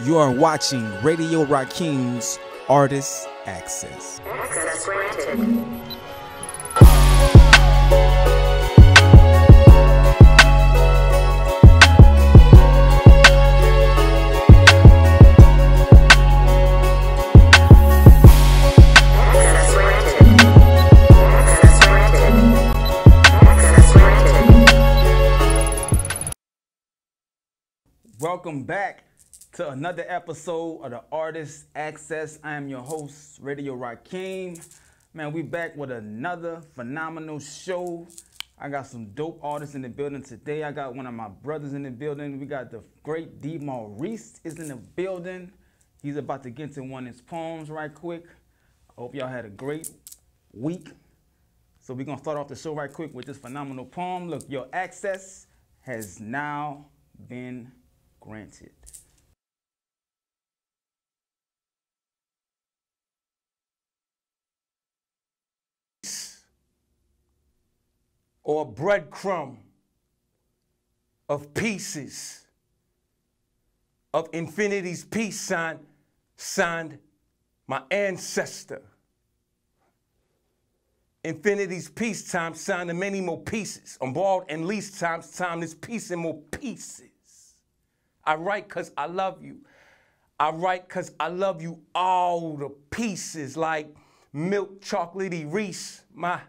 You are watching Radio Rakim's Artist Access. Access granted. Welcome back to another episode of the Artist Access. I am your host, Radio Rakim. Man, we back with another phenomenal show. I got some dope artists in the building today. I got one of my brothers in the building. We got the great D. Maurice is in the building. He's about to get to one of his poems right quick. I hope y'all had a great week. So we're going to start off the show right quick with this phenomenal poem. Look, your access has now been granted. Or a breadcrumb of pieces of infinity's peace sign signed my ancestor. Infinity's peace time signed the many more pieces. On borrowed and leased times time this piece and more pieces. I write because I love you. I write because I love you all the pieces like milk chocolatey Reese, my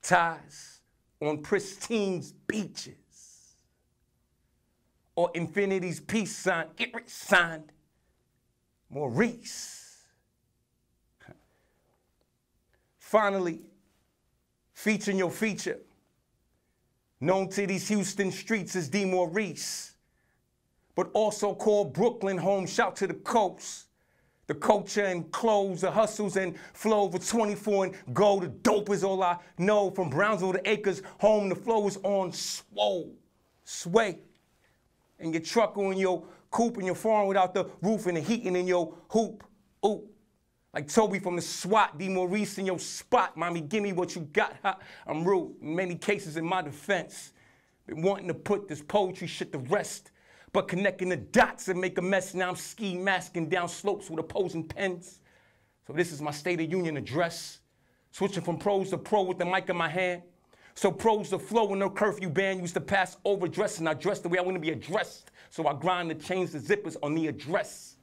ties on pristine's beaches. Or infinity's peace sign, signed Maurice. Finally, featuring your feature, known to these Houston streets as D. Maurice, but also called Brooklyn home. Shout to the coast. The culture and clothes, the hustles and flow for 24 and go. The dope is all I know. From Brownsville to Acres, home, the flow is on swole, sway. And your truck or in your coupe and your farm without the roof and the heating in your hoop. Ooh. Like Toby from the SWAT, D. Maurice in your spot. Mommy, give me what you got. Ha. I'm rude. In many cases in my defense. Been wanting to put this poetry shit to rest. But connecting the dots and make a mess. Now I'm ski masking down slopes with opposing pens. So this is my State of Union address. Switching from prose to pro with the mic in my hand. So prose to flow with no curfew ban. Used to pass over dressing. I dress the way I want to be addressed. So I grind to change the zippers on the address.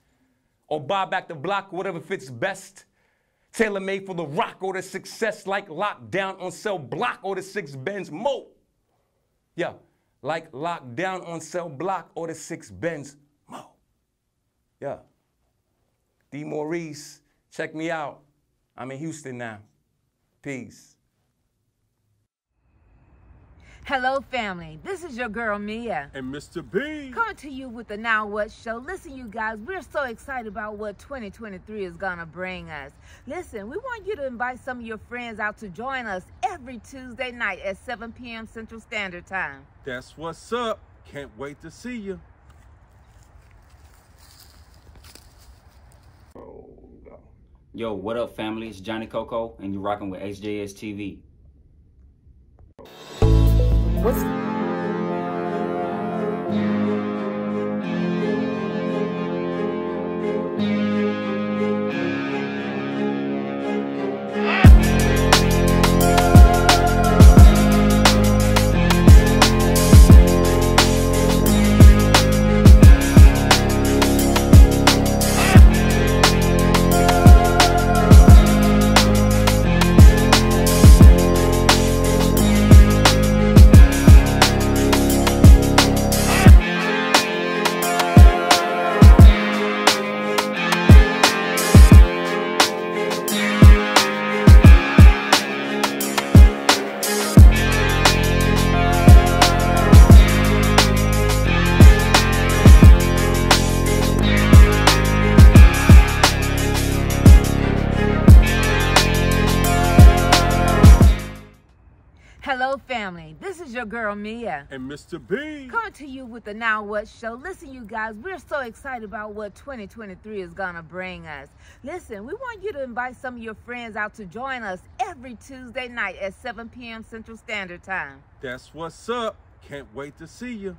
Or buy back the block, whatever fits best. Tailor-made for the rock or the success. Like lockdown on cell block or the 6 Benz Mo. Yeah. Like lockdown on cell block or the 6 Benz Mo. Yeah. D. Maurice, check me out. I'm in Houston now. Peace. Hello, family. This is your girl, Mia. And Mr. B. Coming to you with the Now What Show. Listen, you guys, we're so excited about what 2023 is going to bring us. Listen, we want you to invite some of your friends out to join us every Tuesday night at 7 p.m. Central Standard Time. That's what's up. Can't wait to see you. Yo, what up, family? It's Johnny Coco, and you're rocking with HJS TV. What's... Hello, family. This is your girl, Mia. And Mr. B. Coming to you with the Now What Show. Listen, you guys, we're so excited about what 2023 is going to bring us. Listen, we want you to invite some of your friends out to join us every Tuesday night at 7 p.m. Central Standard Time. That's what's up. Can't wait to see you.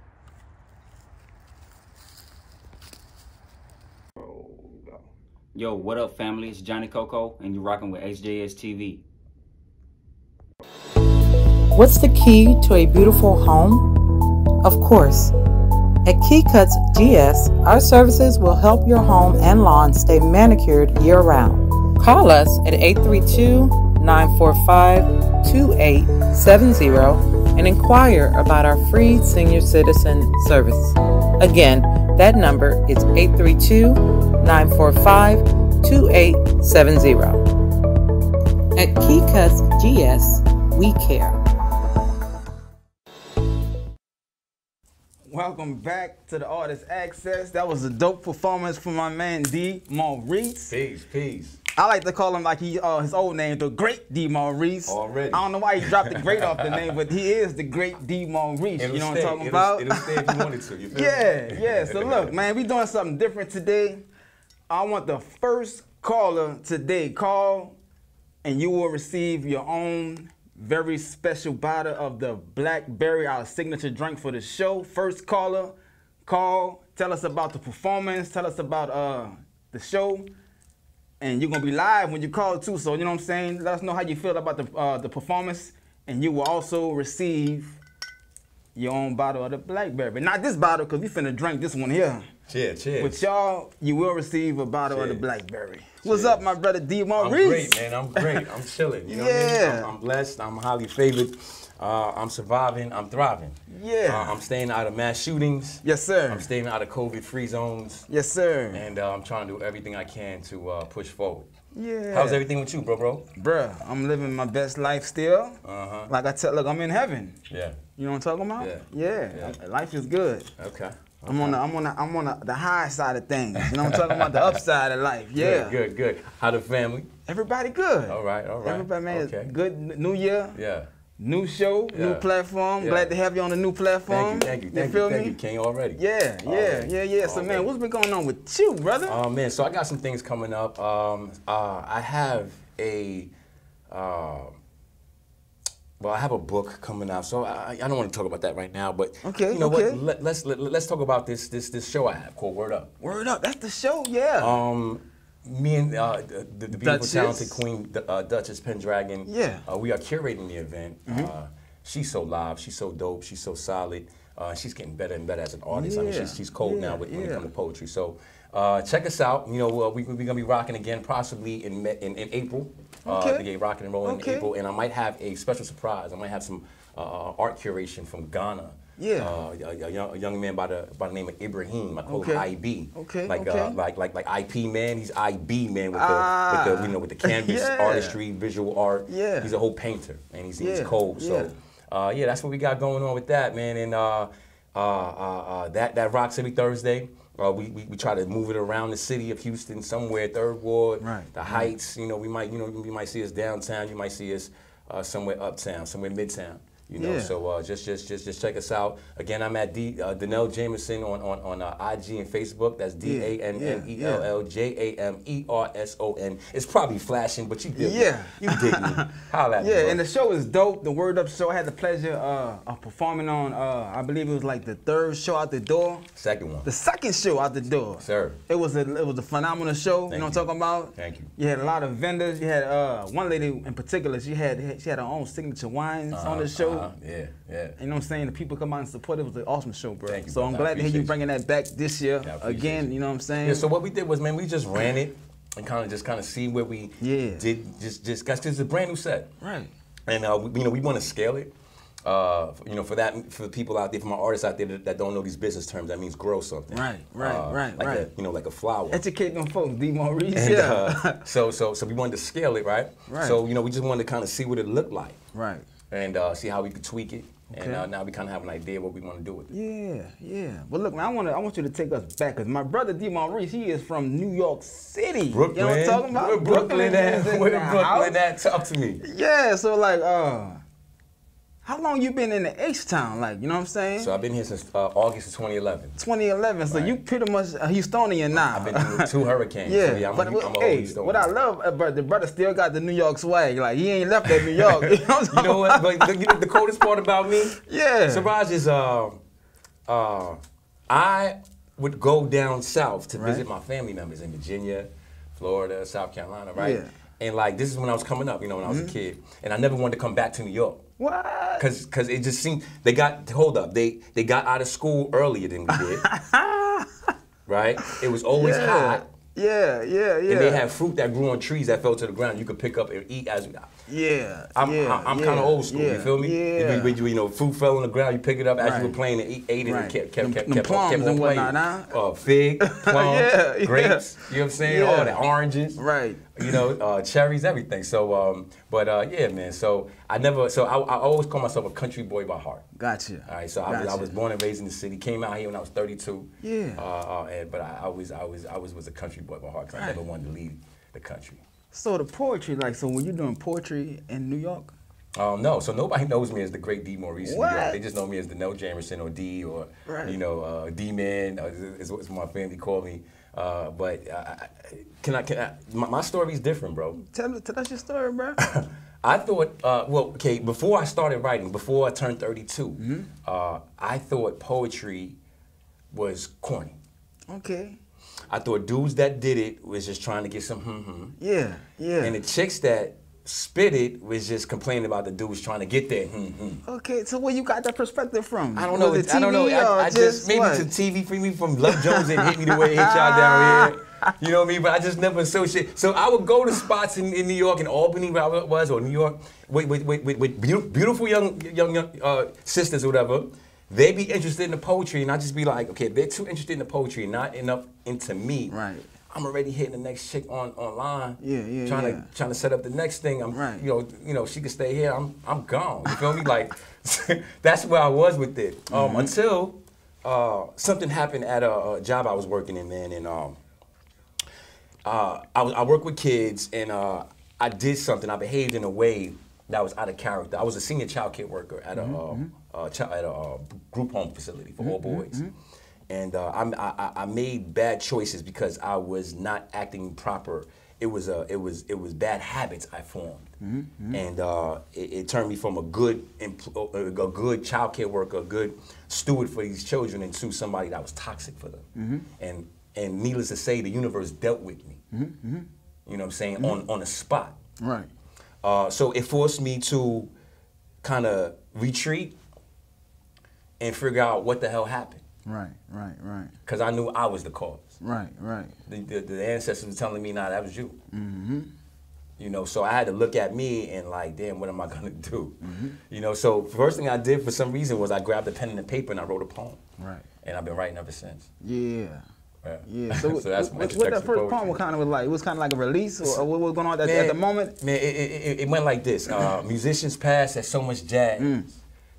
Yo, what up, family? It's Johnny Coco, and you're rocking with HJS TV. What's the key to a beautiful home? Of course, at Key Cuts GS, our services will help your home and lawn stay manicured year-round. Call us at 832-945-2870 and inquire about our free senior citizen service. Again, that number is 832-945-2870. At Key Cuts GS, we care. Welcome back to the Artist Access. That was a dope performance from my man D. Maurice. Peace. I like to call him like his old name, the Great D. Maurice. Already. I don't know why he dropped the Great off the name, but he is the Great D. Maurice. You know what I'm talking about? It'll stay if you wanted to. You feel me? Yeah. So look, man, we doing something different today. I want the first caller today call, and you will receive your own very special bottle of the Blackberry, our signature drink for the show. First caller, call, tell us about the performance, tell us about the show, and you're gonna be live when you call too. So you know what I'm saying? Let us know how you feel about the performance, and you will also receive your own bottle of the Blackberry. But not this bottle, because we finna drink this one here. Cheers. With y'all, you will receive a bottle of the Cheers. Blackberry. What's up, my brother D. Maurice? I'm great, man. I'm great. I'm chilling. You know what I mean? I'm blessed. I'm highly favored. I'm surviving. I'm thriving. Yeah. I'm staying out of mass shootings. Yes, sir. I'm staying out of COVID-free zones. Yes, sir. And I'm trying to do everything I can to push forward. Yeah. How's everything with you, bro? Bruh, I'm living my best life still. Like I tell, look, I'm in heaven. Yeah. You know what I'm talking about? Yeah. Life is good. Okay. I'm on the high side of things. You know what I'm talking about? The upside of life. Yeah. Good. How the family? Everybody good. All right. Everybody, man, Okay. good new year. Yeah. New show, new Yeah. platform. Yeah. Glad to have you on the new platform. Thank you. You feel me? Thank you, King, already. Yeah. So, man, what's been going on with you, brother? Oh, man, so I got some things coming up. I have a, I have a book coming out, so I don't want to talk about that right now, but Okay, you know okay. what? Let's talk about this show I have called Word Up. Word up, that's the show, yeah. Me and the beautiful, Duchess. talented Queen Duchess Pendragon. Yeah. We are curating the event. She's so live, she's so dope, she's so solid. She's getting better and better as an artist. I mean, Yeah. she's cold now when it Yeah. comes to poetry. So check us out. You know, we're gonna be rocking again, possibly in April. Okay. The Gay Rockin' and Rollin' Okay. in April, and I might have a special surprise. I might have some art curation from Ghana. Yeah. A young man by the name of Ibrahim. I call Okay. him IB. Okay, Like okay. like IP man. He's IB man with with the canvas Yeah. artistry, visual art. Yeah. He's a whole painter, and he's Yeah, cold. yeah. So that's what we got going on with that, man. And that rocks every Thursday. We try to move it around the city of Houston, somewhere, Third Ward, the Heights. You know, we might see us downtown. You might see us somewhere uptown, somewhere midtown. You know, Yeah. so just check us out. Again, I'm at Donnell Jameson on IG and Facebook. That's DANNELLJAMERSON. It's probably flashing, but you dig Yeah. me. You dig me. Holla at me, Yeah, bro. and the show is dope. The Word Up show. I had the pleasure of performing on, I believe it was like the third show out the door. Second one. The second show out the door. Sir. It was a phenomenal show. Thank you know what you. I'm talking about? Thank you. You had a lot of vendors. You had one lady in particular. She had her own signature wines on the show. Yeah. You know what I'm saying? The people come out and support it. It was an awesome show, bro. Thank you, So I'm brother. I glad to hear you appreciate bringing that back this year Yeah, I appreciate again. you. You know what I'm saying? Yeah, so what we did was, man, we just ran it and kind of see where we did just because it's a brand new set. Right. And we want to scale it. For the people out there, for my artists out there that don't know these business terms, that means grow something. Right. Like a flower. Educate them folks, D. Maurice. And, Yeah. so we wanted to scale it, right? Right. So we just wanted to kind of see what it looked like. Right. And see how we could tweak it. Okay. And now we kind of have an idea what we want to do with it. Yeah. Well, look, man, I want you to take us back, because my brother D. Maurice, he is from New York City. Brooklyn. You know what I'm talking about? Where Brooklyn at? is in Where the Brooklyn house. at? Talk to me. Yeah, so like, how long you been in the H-Town, like, you know what I'm saying? So I've been here since August of 2011. 2011, so Right. you pretty much a Houstonian now. I've been through 2 hurricanes. Yeah, so yeah, I'm but a old hey, Houstonian. what I love, the brother still got the New York swag. Like, he ain't left that New York. You know what I'm You know what? talking But the coldest part about me, Yeah. Siraj, is I would go down south to visit my family members in Virginia, Florida, South Carolina, right? Yeah. And like this is when I was coming up, you know, when I was a kid, and I never wanted to come back to New York. What? Cause it just seemed they got they got out of school earlier than we did. Right? It was always hot. Yeah. And they had fruit that grew on trees that fell to the ground. You could pick up and eat as. I'm kind of old school. You feel me? Yeah. You know, fruit fell on the ground. You pick it up as you were playing and ate it and kept plums on and playing. whatnot, Fig, plums, grapes. You know what I'm saying? All the oranges. Right. You know, cherries, everything. So, yeah, man. So I always call myself a country boy by heart. Gotcha. All right. So I was born and raised in the city. Came out here when I was 32. Yeah. But I always was a country boy by heart because I never wanted to leave the country. So the poetry, like, so when you're doing poetry in New York? No, so nobody knows me as the great D. Maurice in New What? York. They just know me as the No Jamerson or D or, you know, D-Man is what my family called me. But my story's different, bro. Tell us your story, bro. I thought, before I started writing, before I turned 32, I thought poetry was corny. Okay. I thought dudes that did it was just trying to get some Yeah. And the chicks that spit it was just complaining about the dudes trying to get that Okay, so where you got that perspective from? I don't know. Was it I don't know. TV I just maybe what? to TV for me from Love Jones and hit me the way it hit y'all down here. You know what I mean? But I just never associate. So I would go to spots in New York, in Albany, where I was, or New York, with beautiful young sisters or whatever. They be interested in the poetry, and I just be like, okay, if they're too interested in the poetry and not enough into me, right. I'm already hitting the next chick online. Trying to set up the next thing. I'm right. you know, she can stay here. I'm gone. You feel me? Like that's where I was with it. Until something happened at a job I was working in, man, and I work with kids, and I did something. I behaved in a way that was out of character. I was a senior child care worker at a group home facility for all boys. And I made bad choices because I was not acting proper. It was bad habits I formed, and it turned me from a good child care worker, a good steward for these children, into somebody that was toxic for them. And needless to say, the universe dealt with me. You know what I'm saying? On the spot. Right. So it forced me to kind of retreat and figure out what the hell happened. Right. Because I knew I was the cause. Right. The ancestors were telling me, nah, that was you. You know, so I had to look at me and like, damn, what am I gonna do? You know, so first thing I did for some reason was I grabbed a pen and a paper and I wrote a poem. Right. And I've been writing ever since. Yeah. So that's what that first poem was kind of like? It was kind of like a release, or what was going on at the moment? Man, it went like this. Musicians past had so much jazz,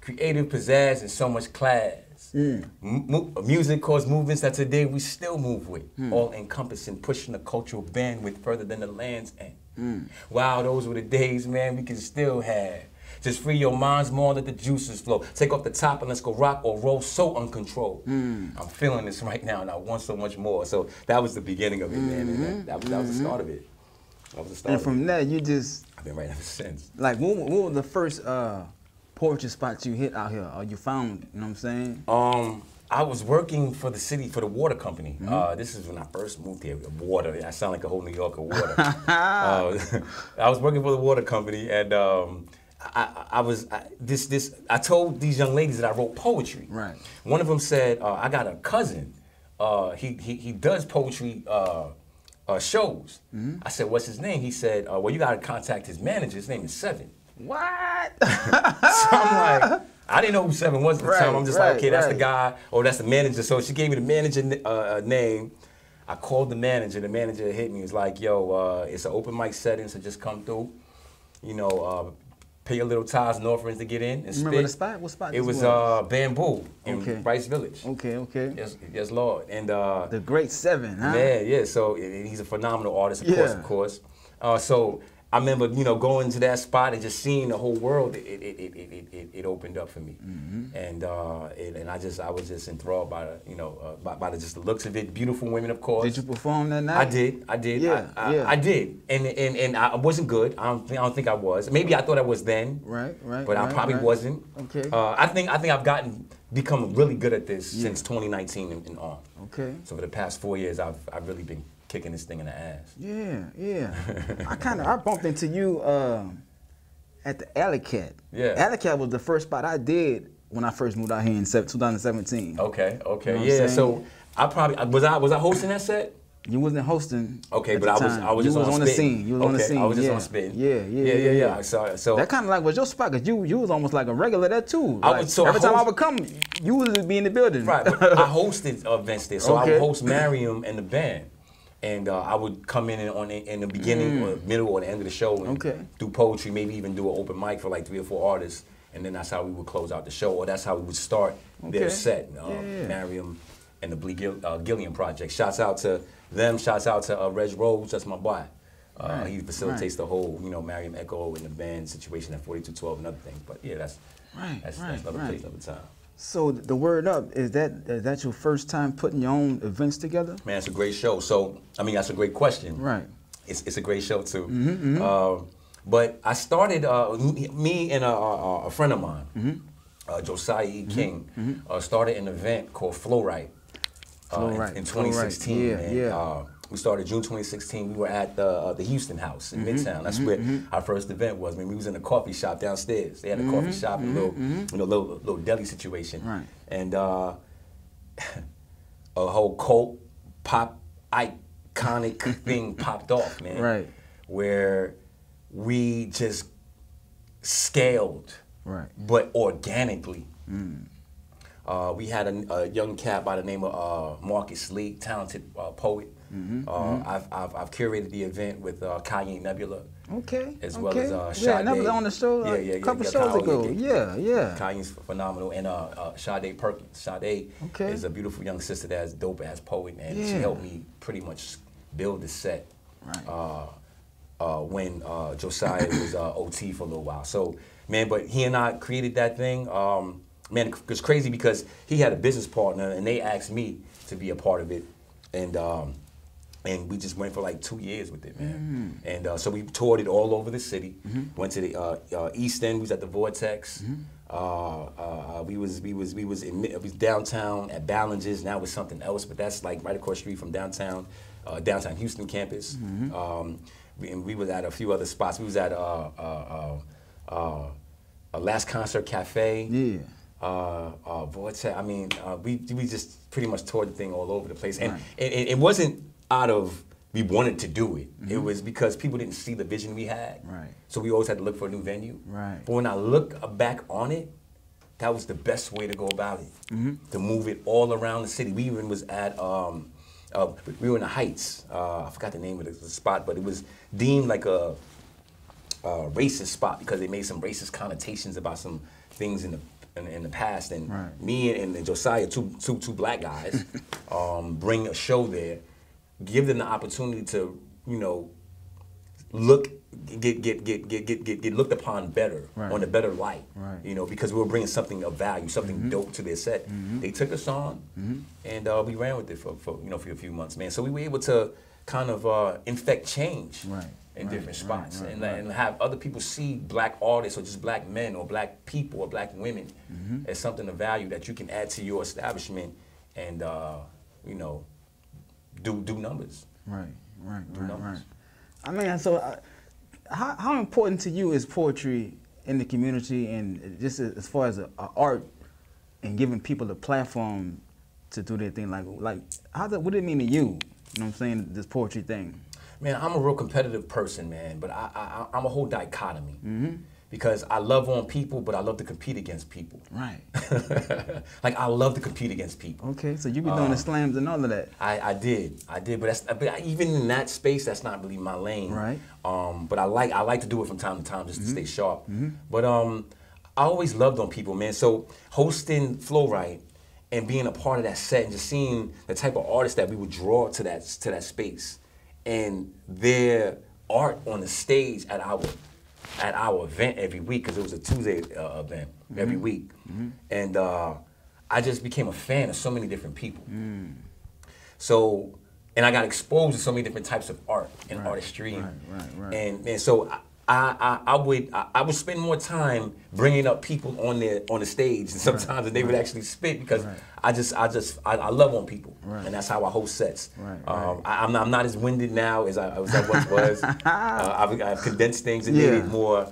creative pizzazz, and so much class. Music caused movements that today we still move with, all encompassing, pushing the cultural bandwidth further than the land's end. Wow, those were the days, man, we can still have. Just free your minds more, let the juices flow. Take off the top and let's go rock or roll so uncontrolled. I'm feeling this right now and I want so much more. So that was the beginning of it, man. And that was the start of it. That was the start. And from there, you just... I've been writing ever since. Like, what were the first poetry spots you hit out here, or you found, you know what I'm saying? I was working for the city, for the water company. This is when I first moved here. Water, I sound like a whole New Yorker, water. I was working for the water company, and I told these young ladies that I wrote poetry. Right. One of them said, I got a cousin. He does poetry shows. I said, what's his name? He said, well, you got to contact his manager. His name is Seven. What? So I'm like, I didn't know who Seven was at the time. I'm just like, okay, that's the guy, or that's the manager. So she gave me the manager name. I called the manager. The manager hit me. He was like, yo, it's an open mic setting, so just come through. You know, pay your little tithes and offerings to get in and spit. Remember the spot? What spot? It was Bamboo in Rice Village. Okay. Yes, Lord. And the Great Seven, huh? Yeah. So he's a phenomenal artist, of course. So I remember, you know, going to that spot and just seeing the whole world. It opened up for me, and I was just enthralled by the, you know, by just the looks of it. Beautiful women, of course. Did you perform that night? I did. Yeah, I did, and I wasn't good. I don't think I was. Maybe I thought I was then. Right. But I probably wasn't. Okay. I think I've become really good at this since 2019 and on. Okay. So for the past 4 years, I've really been kicking this thing in the ass. Yeah. I bumped into you at the Alley Cat. Yeah. Alley Cat was the first spot I did when I first moved out here in 2017. Okay. You know what I'm Yeah. saying? So I probably was I hosting that set? You wasn't hosting. Okay, at but the I time. was just on the scene. You was on the scene. I was just yeah. on spitting. Yeah. So that kind of like was your spot, cause you was almost like a regular there too. I Like, was- so I every time I host- would come, you would be in the building. right, but I hosted events there, so I Okay. would host Mariam and the band, and I would come in in the beginning, or middle, or the end of the show, and Okay. do poetry, maybe even do an open mic for like 3 or 4 artists, and then that's how we would close out the show, or that's how we would start their Okay. set. Yeah. Mariam and the Bleak Gilliam Project. Shouts out to them. Shouts out to Reg Rose. That's my boy. He facilitates the whole, Mariam Echo and the band situation at 4212 and other things. But yeah, that's another place, another time. So the word up is that your first time putting your own events together? Man, it's a great show. So I mean, that's a great question. Right. It's a great show too. But I started me and a friend of mine, Josiah E. King, started an event called Flow Right. In 2016. Yeah. We started June 2016. We were at the Houston House in Midtown. That's where our first event was. I mean, we was in a coffee shop downstairs. They had a coffee shop and a little deli situation. Right. And a whole cult pop iconic thing popped off, man. Right. Where we just scaled, Right. but organically. We had a young cat by the name of Marcus Lee, talented poet. I've curated the event with Kanye Nebula. Okay. As well as Yeah, Sade. Nebula on the show a couple shows ago. Yeah. Kanye's phenomenal. And Sade Perkins. Sade Okay. is a beautiful young sister that's dope ass poet, and she helped me pretty much build the set. Right. When Josiah was OT for a little while. So, man, but he and I created that thing. Man, it was crazy because he had a business partner, and they asked me to be a part of it. And we just went for like 2 years with it, man. And so we toured it all over the city. Went to the East End. We was at the Vortex. We was downtown at Ballinger's. Now it's something else, but that's like right across the street from downtown Houston campus. We was at a few other spots. We was at a Last Concert Cafe. Yeah. Vortex. I mean, we just pretty much toured the thing all over the place, and it wasn't out of we wanted to do it. It was because people didn't see the vision we had. Right. So we always had to look for a new venue. Right. But when I look back on it, that was the best way to go about it. To move it all around the city. We even was at we were in the Heights. I forgot the name of the spot, but it was deemed like a racist spot because they made some racist connotations about some things in the past. And me and Josiah, two black guys, bring a show there, give them the opportunity to, get looked upon better, on a better light, because we were bringing something of value, something dope to their set. They took us on, and we ran with it for a few months, man. So we were able to kind of infect change in different spots, and have other people see black artists or just black men or black people or black women as something of value that you can add to your establishment and do numbers. Right. Numbers. I mean, so how important to you is poetry in the community, and just as far as art and giving people a platform to do their thing? Like what does it mean to you? You know what I'm saying? This poetry thing. Man, I'm a real competitive person, man, but I'm a whole dichotomy. Because I love on people, but I love to compete against people. Right. Like, I love to compete against people. Okay, so you be doing the slams and all of that. I did, but even in that space, that's not really my lane. Right. But I like to do it from time to time just to stay sharp. But I always loved on people, man. So hosting Flow Right and being a part of that set and just seeing the type of artists that we would draw to that space and their art on the stage at our event every week, because it was a Tuesday event every week. And I just became a fan of so many different people. So, and I got exposed to so many different types of art and artistry. Right. And so I would spend more time bringing up people on the stage, and sometimes they would actually spit because I love on people, and that's how I host sets. I'm not as winded now as I once was. I've condensed things and made it more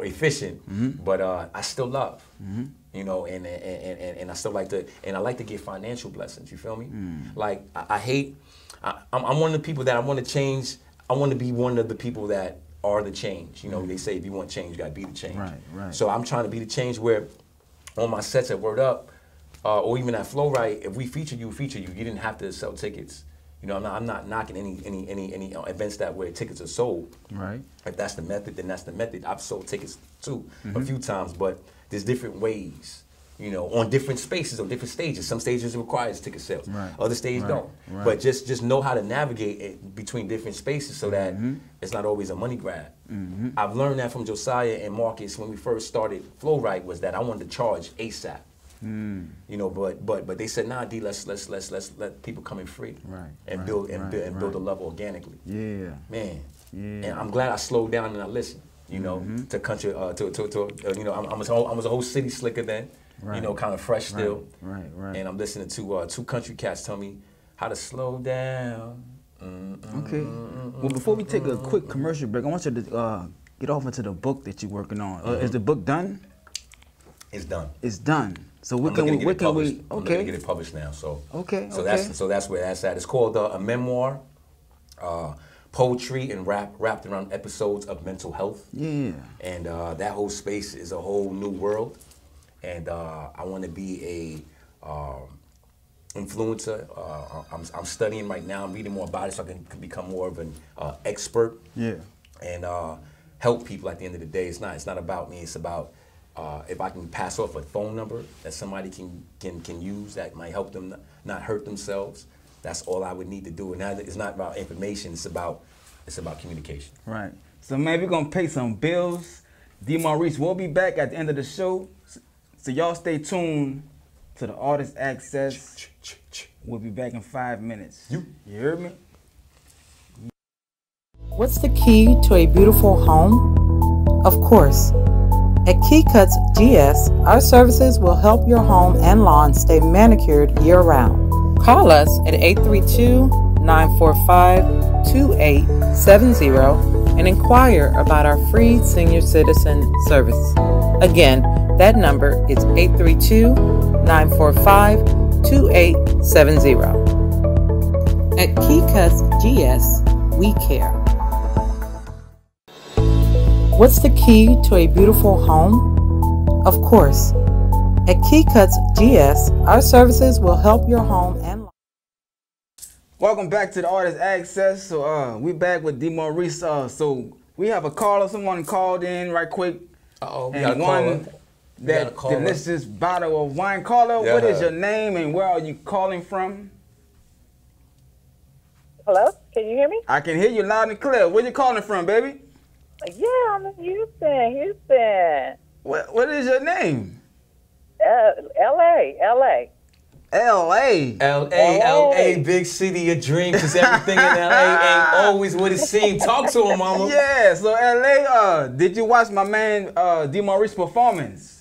efficient, but I still love. You know, and I still like to, and I like to get financial blessings. You feel me? Like I'm one of the people that I want to change. I want to be one of the people that are the change. You know, they say if you want change, you gotta be the change. Right. So I'm trying to be the change where on my sets at Word Up, or even at Flow Right, if we feature you. You didn't have to sell tickets. You know, I'm not knocking any events that where tickets are sold. Right. If that's the method, then that's the method. I've sold tickets too a few times, but there's different ways. You know, on different spaces, on different stages. Some stages requires ticket sales. Other stages don't. But just know how to navigate it between different spaces so that it's not always a money grab. I've learned that from Josiah and Marcus when we first started Flow Right, was that I wanted to charge ASAP. You know, but they said, nah, D, let's let people come in free and build a level organically. Yeah, man. Yeah. And I'm glad I slowed down and I listened. You know, to country, you know, I was a whole city slicker then. You know, kind of fresh still. And I'm listening to two country cats tell me how to slow down. Okay. Well, before we take a quick commercial break, I want you to get off into the book that you're working on. Is the book done? It's done. It's done. So where can we? Okay. I'm looking to get it published now. So okay. So that's where that's at. It's called a memoir, poetry and rap wrapped around episodes of mental health. Yeah. And that whole space is a whole new world. And I want to be a influencer. I'm studying right now. I'm reading more about it so I can become more of an expert. Yeah. And help people at the end of the day. It's not about me. It's about if I can pass off a phone number that somebody can use that might help them not hurt themselves. That's all I would need to do. And it's not about information. It's about communication. Right. So man, we're gonna pay some bills. D. Maurice will be back at the end of the show. So y'all stay tuned to the Artist Access. We'll be back in 5 minutes. You heard me? What's the key to a beautiful home? Of course, at Key Cuts GS, our services will help your home and lawn stay manicured year-round. Call us at 832-945-2870 and inquire about our free senior citizen service. Again, that number is 832-945-2870. At Key Cuts GS, we care. What's the key to a beautiful home? Of course, at Key Cuts GS, our services will help your home and life. Welcome back to the Artist Access. So we back with D. Maurice. So we have a caller. Someone called in right quick. We got a caller. That delicious bottle of wine. Caller, what is your name and where are you calling from? Hello, can you hear me? I can hear you loud and clear. Where you calling from, baby? Yeah, I'm in Houston. What is your name? L.A. L.A., big city of dreams, because everything in L.A. ain't always what it seems. Talk to him, mama. Yeah, so L.A., did you watch my man D. Maurice's performance?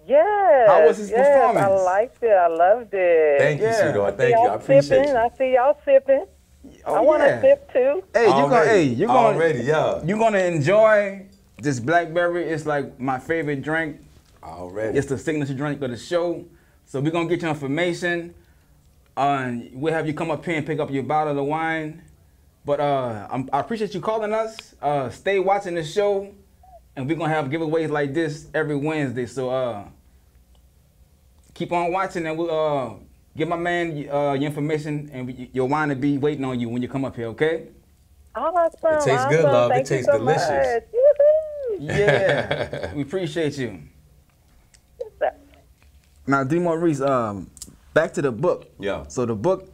Yes. How was his performance? I liked it. I loved it. Thank you, sweetheart. Thank you. I appreciate you. I see y'all sipping. I want to sip too. Hey, you're gonna enjoy this blackberry. It's like my favorite drink. Already. It's the signature drink of the show. So we're gonna get your information. We'll have you come up here and pick up your bottle of wine. But I appreciate you calling us. Stay watching the show, and we're gonna have giveaways like this every Wednesday. So keep on watching, and we'll give my man your information, and your wine will be waiting on you when you come up here. Okay? Awesome. It tastes good, love. It tastes delicious. Yeah, we appreciate you. Now, D. Maurice, back to the book. Yeah. So the book,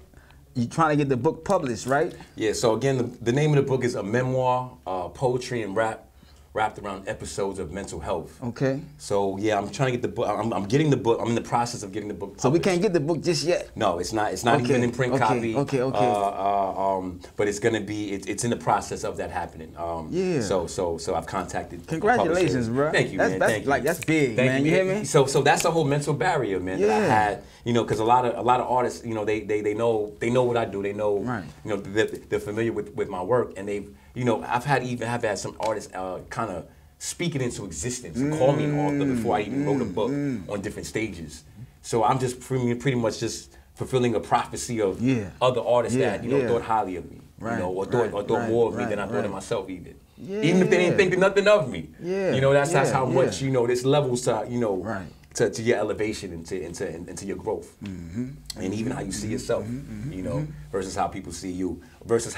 you're trying to get the book published, right? Yeah, so again, the name of the book is A Memoir, Poetry and Rap wrapped around episodes of mental health. Okay. So yeah, I'm trying to get the book. I'm getting the book. I'm in the process of getting the book published. So we can't get the book just yet. No, it's not. It's not Okay, even in print okay, copy. okay. But it's gonna be. It's in the process of that happening. Yeah. So I've contacted. Congratulations, bro. Thank you, that's, man. That's Thank like you. that's big, Thank man. you, You hear me? So that's a whole mental barrier, man. That I Yeah. had. You know, because a lot of artists, you know, they know what I do. They know. Right. You know, they're familiar with my work, and they've. You know, I've had some artists kind of speak it into existence and call me an author before I even wrote a book on different stages. So I'm just pretty much just fulfilling a prophecy of other artists that thought highly of me, Right, you know, or thought more of me than I thought of myself even. Yeah. Even if they didn't think nothing of me. Yeah. You know, that's how Yeah. much, you know, this levels to, you know, Right. to your elevation into your growth. And even how you see yourself, you know, versus how people see you, versus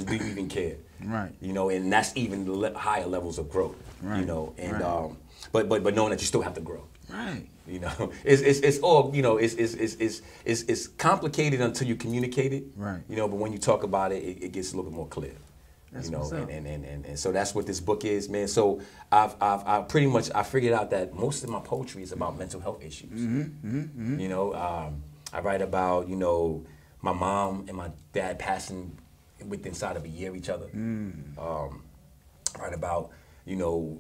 do you even care? Right. You know, and that's even higher levels of growth. Right. You know, and Right. but knowing that you still have to grow. Right. You know, it's all, you know, it's complicated until you communicate it. Right. You know, but when you talk about it, it gets a little bit more clear. That's you know, what's up. and so that's what this book is, man. So I pretty much figured out that most of my poetry is about mental health issues. You know, I write about, you know, my mom and my dad passing inside of a year of each other. I write about, you know,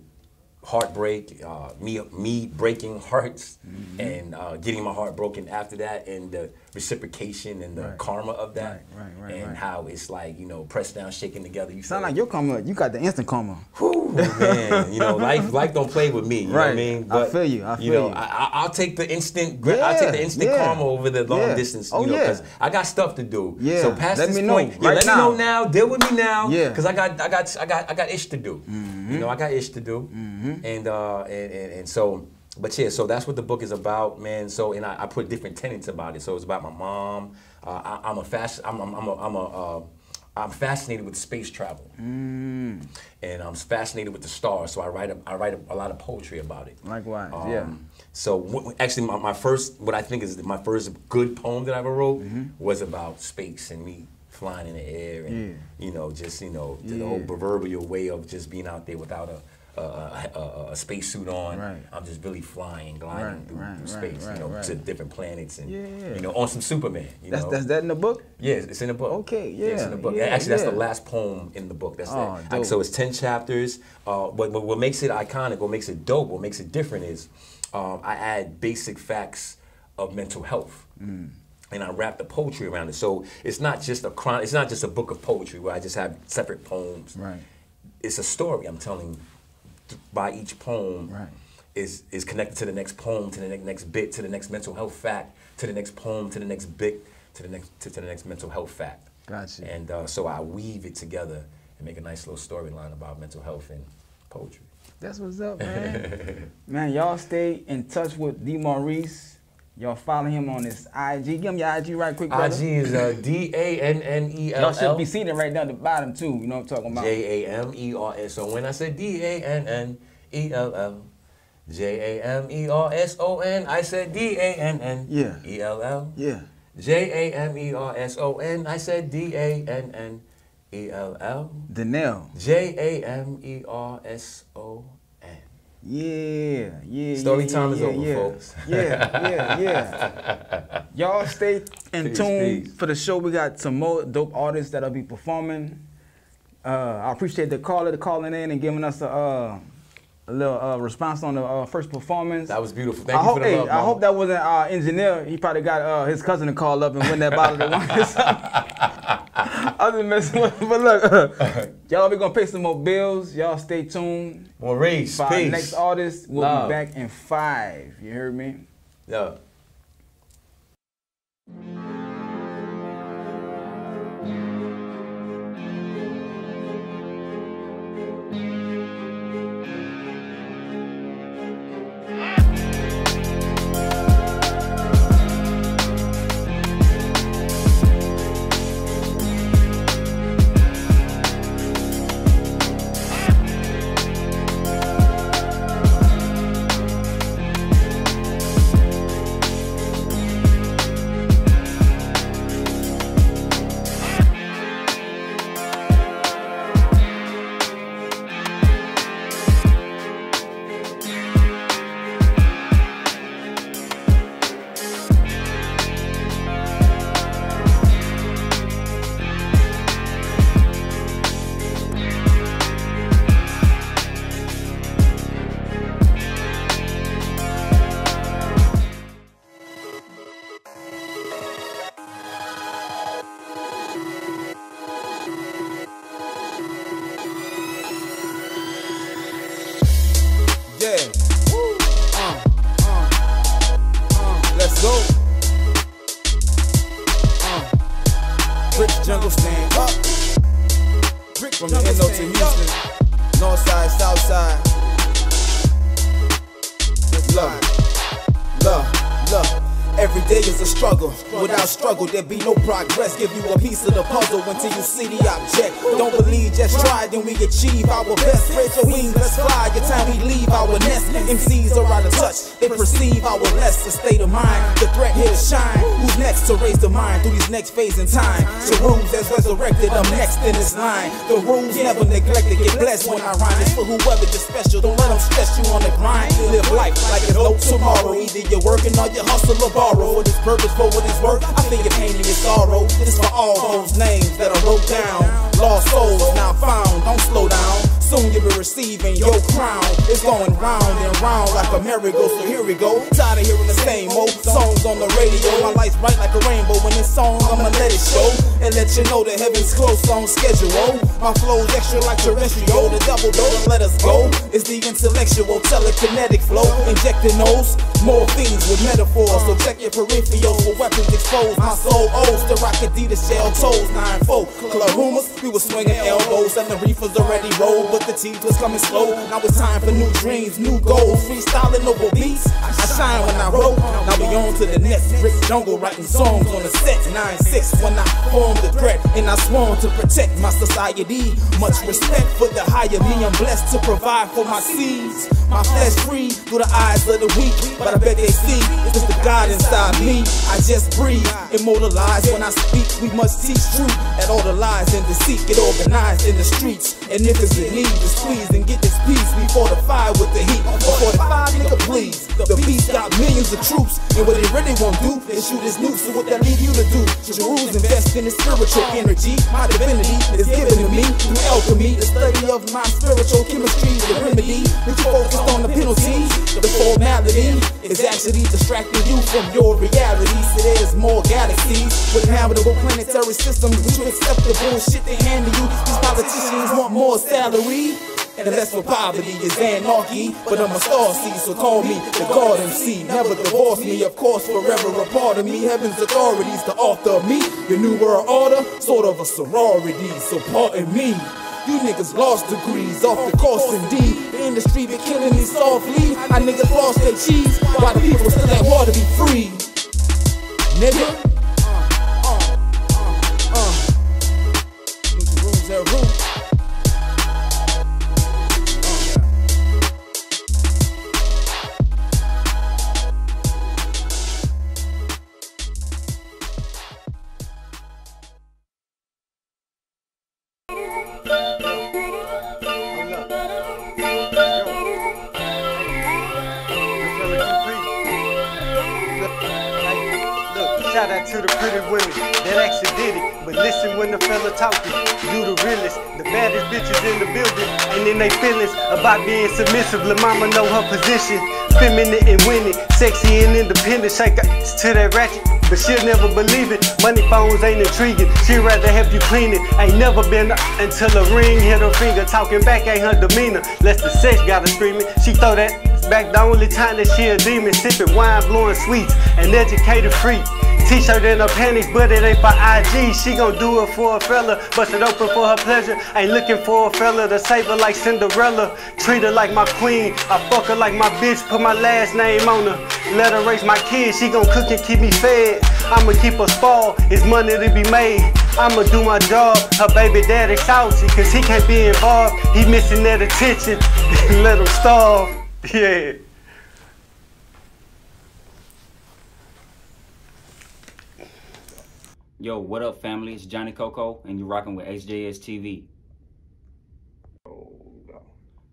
heartbreak, me breaking hearts and getting my heart broken after that, and the reciprocation and the karma of that, and how it's like, you know, pressed down, shaken together. You Sound like your karma. You got the instant karma. Whew, man, you know, life don't play with me. You know what I mean? I feel you. I feel you. I'll take the instant. I'll take the instant karma over the long distance. Oh, you know, because I got stuff to do. Yeah. So past Let this me know point, right let now. me know now. Deal with me now. Yeah. Because I got ish to do. You know, I got ish to do. And so. But yeah, so that's what the book is about, man. So, and I put different tenets about it. So it's about my mom. I'm fascinated with space travel, and I'm fascinated with the stars. So I write a lot of poetry about it. Likewise, yeah. So actually, my first, what I think is my first good poem that I ever wrote was about space and me flying in the air, and you know, just, you know, the whole proverbial way of just being out there without a spacesuit on. Right. I'm just really flying, gliding through space, you know, to different planets, and you know, on some Superman. You know? That's that in the book? Yeah, it's in the book. Okay, yeah. It's in the book. Yeah, Actually, that's the last poem in the book. That's dope. So it's 10 chapters. But what makes it iconic, what makes it dope, what makes it different is I add basic facts of mental health. And I wrap the poetry around it. So it's not just it's not just a book of poetry where I just have separate poems. Right. It's a story I'm telling by each poem. Right. Is connected to the next poem, to the next bit, to the next mental health fact, to the next poem, to the next bit, to the next mental health fact. Gotcha. And so I weave it together and make a nice little storyline about mental health and poetry. That's what's up, man. Man, y'all stay in touch with D. Maurice. Y'all follow him on his IG. Give him your IG right quick, brother. IG is DANNELL. Y'all should be seeing it right down the bottom too. You know what I'm talking about? JAMERS. So when I said DANNELL, JAMERSON, I said DANNELL. Yeah. JAMERSON, I said DANNELL. Danelle. JAMERSON. Yeah. Story time is over, folks. Yeah. Y'all stay in tune for the show. We got some more dope artists that'll be performing. I appreciate the caller calling in and giving us a little response on the first performance. That was beautiful. Thank you for the love, I hope that wasn't our engineer. He probably got his cousin to call up and win that bottle of wine. I was just messing with him. But look, y'all, we gonna pay some more bills. Y'all stay tuned. Maurice, For peace. our next artist, we'll Love. be back in 5. You heard me? Yeah. Brick jungle stand up. From the NO to Houston, north side, south side. Love. Every day is a struggle. Without struggle, there be no progress. Give you a piece of the puzzle until you see the object. Don't believe, just try, then we achieve our best. Spread your wings, let's fly. Your time we leave our nest. MCs are out of touch. They perceive our less. The state of mind, the threat here to shine. Who's next to raise the mind through these next phase in time? The rules as resurrected, I'm next in this line. The rules never neglected. Get blessed when I rhyme. It's for whoever is special. Don't let them stress you on the grind. Live life like it's no tomorrow. Either you're working or you hustle or borrow. For this purpose, for what it's worth, I feel your pain and your sorrow. This for all those names that I wrote down. Lost souls now found, don't slow down. Soon you'll be receiving your crown. It's going round and round like a merry-go, so here we go. Tired of hearing the same old songs on the radio. My life's bright like a rainbow. When it's song, I'ma let it show and let you know the heaven's close on schedule. My flow's extra like terrestrial. The double don't let us go. It's the intellectual, telekinetic flow. Injecting those more things with metaphors. So check your peripherals for weapons exposed. My soul owes the rock Adidas shell toes. 9-4 club rumors, we were swinging elbows and the reefers already rolled. But the teeth was coming slow. Now it's time for new dreams, new goals. Freestyling over beats. I shine when I roll. Now we on to the next. Brick jungle writing songs on the set. 9-6 when I form the threat and I sworn to protect my society. Much respect for the higher me. I'm blessed to provide for my seeds. My flesh free through the eyes of the weak, but I bet they see it's the God inside me. I just breathe, immortalized when I speak. We must teach truth at all the lies and deceit. Get organized in the streets, and if it's in need to squeeze and get this peace, we fortify with the heat. 45, nigga, please. The beast got millions of troops, and what they really won't do is shoot his nukes. So what that leave you to do? Jeru's invest in his spiritual energy. My divinity is given to me through alchemy. The study of my spiritual chemistry, the remedy. But you focused on the penalty. The formality is actually distracting you from your reality. So there's more galaxies with habitable planetary systems. Would you accept the bullshit they hand to you? These politicians want more salary, and the less for poverty is anarchy. But I'm a star seed, so call me the God MC. Never divorce me, of course, forever a part of me. Heaven's authorities, the author of me. Your new world order, sort of a sorority, so pardon me. You niggas lost degrees off the course indeed. The industry been killing me softly. I niggas lost their cheese, while the people still ain't want to be free. Nigga. Rules that rule. Shout out to the pretty women that actually did it. But listen when the fella talking, you the realest. The baddest bitches in the building, and in they feelings about being submissive. La mama know her position, feminine and winning, sexy and independent. Shake to that ratchet, but she'll never believe it. Money phones ain't intriguing, she'd rather have you clean it. Ain't never been until a ring hit her finger. Talking back ain't her demeanor, less the sex got her screaming. She throw that back the only time that she a demon. Sipping wine, blowing sweets, an educated freak. T-shirt and her panties, but it ain't for IG. She gon' do it for a fella, bust it open for her pleasure. Ain't looking for a fella to save her like Cinderella. Treat her like my queen, I fuck her like my bitch. Put my last name on her, let her raise my kids. She gon' cook and keep me fed. I'ma keep her spoiled, it's money to be made. I'ma do my job, her baby daddy salty, cause he can't be involved. He missing that attention, let him starve, yeah. Yo, what up, family? It's Johnny Coco, and you're rocking with HJS TV.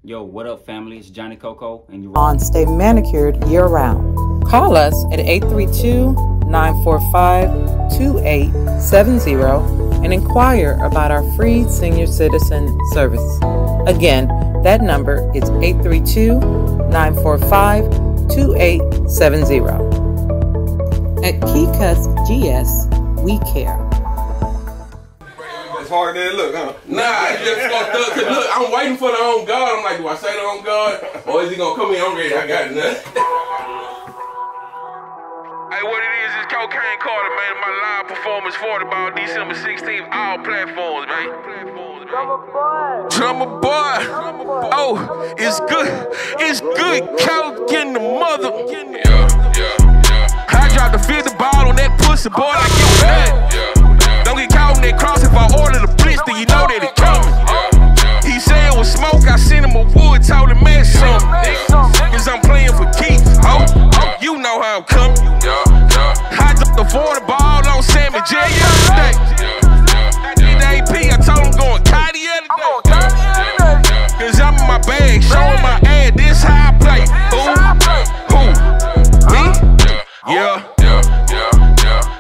Yo, what up, family? It's Johnny Coco, and you're on Stay Manicured year-round. Call us at 832-945-2870 and inquire about our free senior citizen service. Again, that number is 832-945-2870. At Key Cuts GS, we care. It's harder than it look, huh? Nah, it's just fucked up. Cause look, I'm waiting for the on God. I'm like, do I say the on God? Or is he gonna come in? I'm ready. I got nothing. Hey, what it is Cocaine Carter, man. My live performance 40 ball December 16th, all platforms, man. Drummer boy. Oh, it's good. It's good. Coke in the mother. I dropped the 50 ball on that pussy, boy, like it was that. Don't get caught on that cross if I order the blitz, then you know that it coming. He said it was smoke, I sent him a wood, told him man something. Cause I'm playing for keeps. Oh, you know how I'm coming. I dropped the 40 ball on Sammy J yesterday. I did the AP, I told him going Cotty the other day. Cause I'm in my bag, showing my ad, this how I play. Who? Me? Yeah.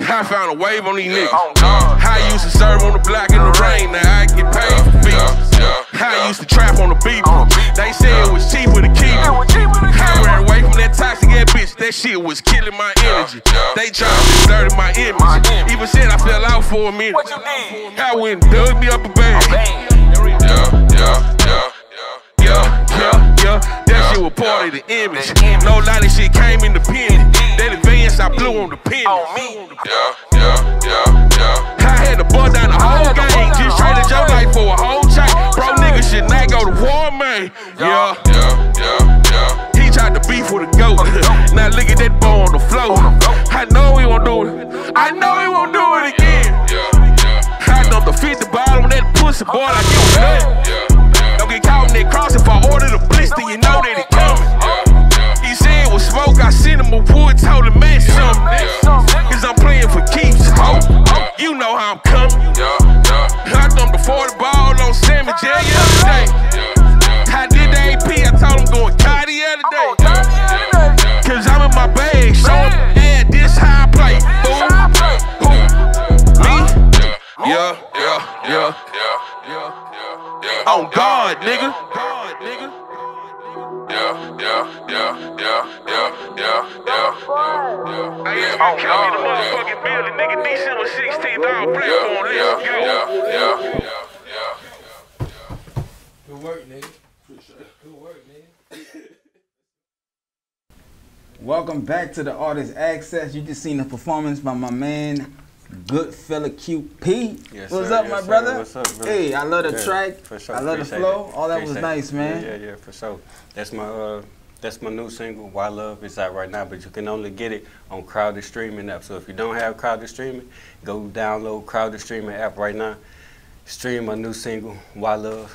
I found a wave on these niggas. I used to serve on the block in the rain, now I get paid for fees. I used to trap on the beat. They said it was cheaper to keep it. I ran away from that toxic ass bitch. That shit was killing my energy. They tried to disturb my image. Even said I fell out for a minute. I went and dug me up a bag. That shit was part of the image. No lie, that shit came independent. That advance I blew on the pen. I had to bust down the whole game. Just traded your life for a whole chain. Bro, niggas should not go to war, man. He tried to beef with a goat. Now look at that boy on the floor. I know he won't do it. I know he won't do it again. I dumped the 50 ball on that pussy, boy, like it was nothing. Don't get caught in that cross if I order the blitz, then you know that it coming. He said it was smoke, I sent him a wood, told him man something. Cause I'm playing for keeps. You know how I'm coming. I dumped the 40 ball on Sammy J yesterday. I did the AP, I told him going Cotty the other day. Cause I'm in my bag, showing yeah, this how I play. Who? Me? Yeah. On God, nigga. Hey, if you come in the motherfucking building, nigga, December 16th, all platform, let's go. Good work, nigga. Good work, nigga. Welcome back to the Artist Access. You just seen the performance by my man, Good Fella QP. Yes, What's sir, up, yes, my sir. brother? What's up, brother? Hey, I love the Yeah, track. for sure. I love the Appreciate flow. it. All that was Appreciate nice, it. man. Yeah, for sure. That's my new single, Why Love. It's out right now, but you can only get it on Crowder Streaming app. So if you don't have Crowder Streaming, go download Crowder Streaming app right now. Stream my new single, Why Love.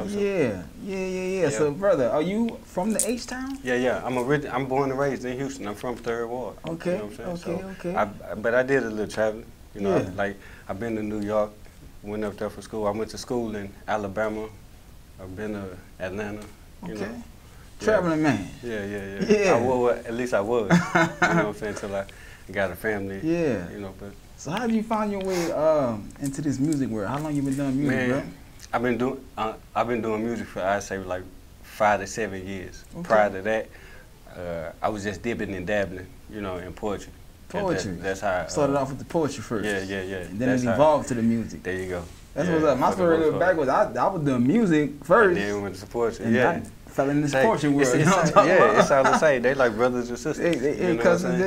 Yeah. So, brother, are you from the H-Town? Yeah. I'm born and raised in Houston. I'm from Third Ward. Okay, You know what I'm saying? okay. But I did a little traveling. You know, Yeah. I've been to New York, went up there for school. I went to school in Alabama. I've been to Atlanta. You know. Traveling man. Yeah. At least I was. You know what I'm saying? Till I got a family. Yeah. You know, but. So how did you find your way into this music world? How long you been doing music, bro? I've been doing music for I'd say like 5 to 7 years. Okay. Prior to that, I was just dipping and dabbling, you know, in poetry. Poetry. That's how. Started off with the poetry first. Yeah. And then it evolved to the music. There you go. That's what's up. My story a little backwards. I was doing music first. And then went to poetry. And I fell in this poetry world. It's all the same. They like brothers and sisters. They cousins.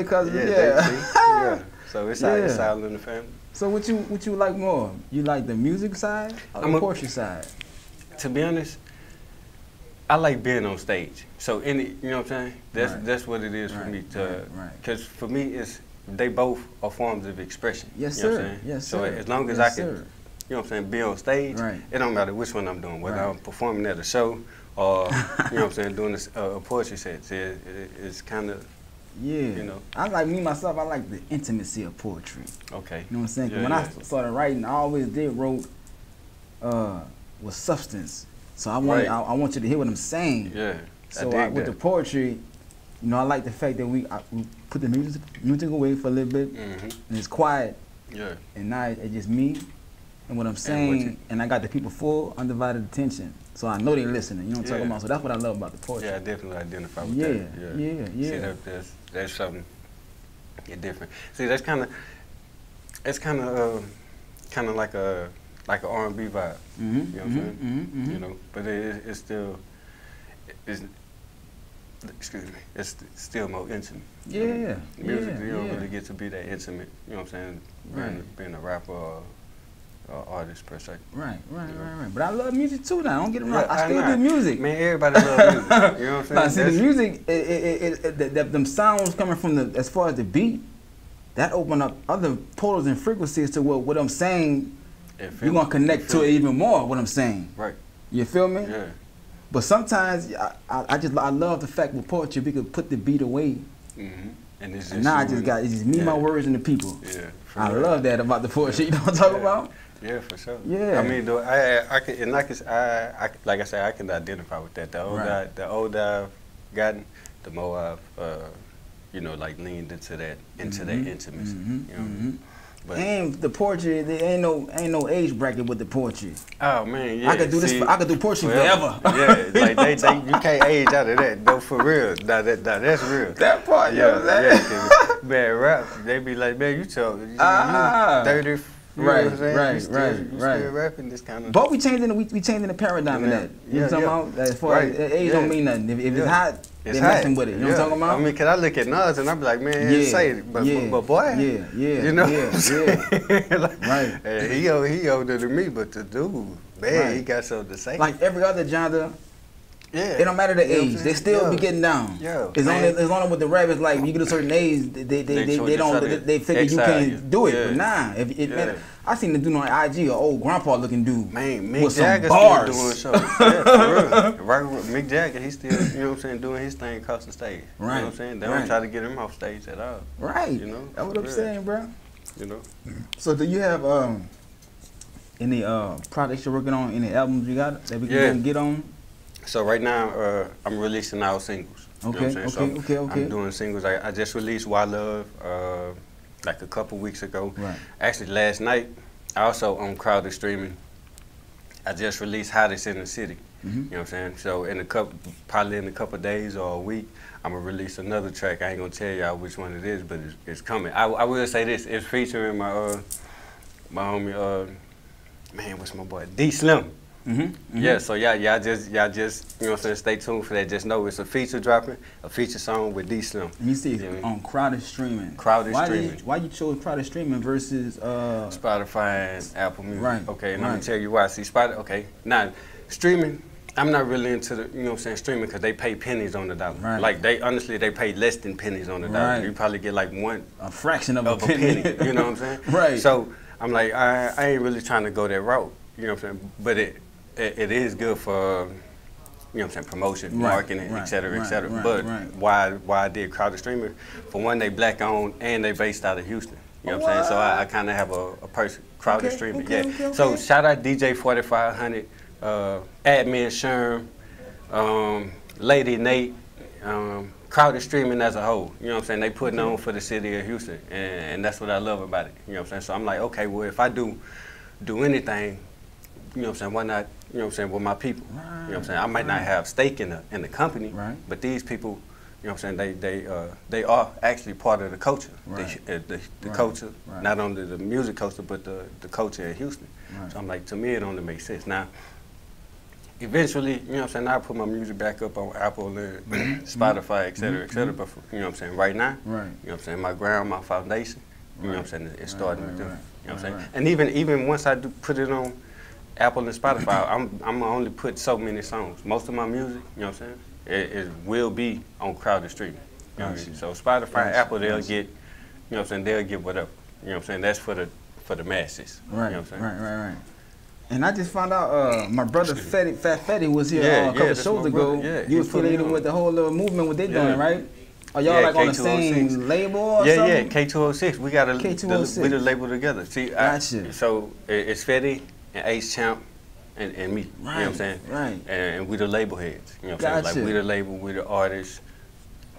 Yeah. So it's all in the family. So what you like more? You like the music side or the poetry side? To be honest, I like being on stage. So you know what I'm saying? That's what it is for me. Because for me, they both are forms of expression. Yes, you know sir. What I'm saying? Yes, so sir. as long as I can, you know what I'm saying, be on stage, it don't matter which one I'm doing, whether I'm performing at a show or, you know what I'm saying, doing a poetry set. It's kind of, you know. I like myself, I like the intimacy of poetry. Okay. You know what I'm saying? When I started writing, I always wrote with substance. So I want you to hear what I'm saying. Yeah. So with the poetry, you know, I like the fact that we put the music away for a little bit, and it's quiet. Yeah. And now it's just me and what I'm saying, and I got the people full, undivided attention. So I know they're listening. You know what I'm talking about? So that's what I love about the poetry. Yeah, I definitely identify with that. Yeah. See, that's something different. See, that's kind of like a R&B vibe. You know what I'm saying? You know, but it's still excuse me, it's still more intimate. Yeah, Music, yeah, you don't yeah. really get to be that intimate. You know what I'm saying? Being a rapper or artist per se. Right. But I love music too now. Don't get me wrong. I still do music. Man, everybody loves music. You know what I'm saying? Nah, see, the music, them sounds coming from as far as the beat, that open up other portals and frequencies to what I'm saying. You're gonna connect to it even more. What I'm saying. Right. You feel me? Yeah. But sometimes I love the fact with poetry we could put the beat away. And it's just now it's just me, my words, and the people. Yeah. I love that about the poetry. You know what I'm talking about? Yeah, for sure. Yeah. I mean, though, I like I said, I can identify with that. The older I've gotten, the more I've, you know, like leaned into that intimacy. You know? But and the poetry, there ain't no age bracket with the poetry. Oh man, yeah. I could do this. I could do poetry forever. Yeah, like they you can't age out of that. Though for real, that's real. That part, yeah. Man, rap, they be like, man, you 30. Right. You still rapping this kind of. But we changing the paradigm in that. You know what I'm talking about? As far as age don't mean nothing. If it's hot, they're messing with it. You know what I'm talking about? I mean, cause I look at Nas and I be like, man, say it, but boy, you know, right. He older than me, but the dude, man, he got something to say. Like every other genre. Yeah. It don't matter the age. They still be getting down. It's only with the rappers, like you get a certain age, they figure you can't do it. But nah, man, I seen the dude on IG, an old grandpa looking dude. Man, Mick Jagger still doing shows. Yeah, for real. Mick Jagger, he still, you know what I'm saying, doing his thing across the stage. Right. You know what I'm saying? They don't try to get him off stage at all. Right. You know? That's what I'm saying, bro. You know? So do you have any projects you're working on, any albums you got that we can get on? So right now, I'm releasing our singles. Okay, you know what I'm saying? Okay. I'm doing singles. I just released Why Love like a couple weeks ago. Right. Actually, last night, I also on Crowded Streaming, I just released Hottest in the City. You know what I'm saying? So probably in a couple days or a week, I'm gonna release another track. I ain't gonna tell y'all which one it is, but it's coming. I will say this: it's featuring my homie, man, what's my boy? D Slim. Yeah, so y'all just, you know what I'm saying, stay tuned for that. Just know it's a feature dropping, a feature song with D Slim. And you see on Crowded Streaming. Streaming. Why you chose Crowded Streaming versus Spotify and Apple Music? Right. Okay, and I'm gonna tell you why. See, okay, now streaming, I'm not really into the, you know what I'm saying, streaming because they pay pennies on the dollar. Right. Like they pay less than pennies on the dollar. You probably get like a fraction of a penny. You know what I'm saying? Right. So I'm like, I ain't really trying to go that route. You know what I'm saying? But it is good for, you know what I'm saying, promotion, marketing, et cetera, et cetera. But why I did Crowded Streaming, for one, they black owned and they based out of Houston. You know what I'm saying? So I kind of have a person, Crowded Streaming. So shout out DJ 4500, Admin Sherm, Lady Nate, Crowded Streaming as a whole. You know what I'm saying? They putting on for the city of Houston, and that's what I love about it. You know what I'm saying? So I'm like, okay, well, if I do anything, you know what I'm saying, why not, you know what I'm saying, with my people. You know what I'm saying? I might not have stake in the company, but these people, you know what I'm saying, they are actually part of the culture. The culture, not only the music culture, but the culture in Houston. So I'm like, to me, it only makes sense. Now, eventually, you know what I'm saying, I'll put my music back up on Apple and Spotify, et cetera, but you know what I'm saying, right now, you know what I'm saying, my ground, my foundation, you know what I'm saying, it's starting with them. You know what I'm saying? And even once I do put it on Apple and Spotify, I'm gonna only put so many songs. Most of my music, you know what I'm saying, it will be on Crowded Streaming. You know what I mean? So Spotify, Apple, they'll get, you know what I'm saying, they'll get whatever. You know what I'm saying? That's for the masses. Right. You know what I'm saying? Right. And I just found out my brother Fat Fetty was here a couple shows ago. You was affiliated with the whole little movement what they doing, right? Are y'all like on the same label or something? Yeah, K206. We got K206. We the label together. See, so it's Fetty and Ace Champ and me. You know what I'm saying? Right. And we the label heads. You know what I'm saying? Like we the label, we the artists.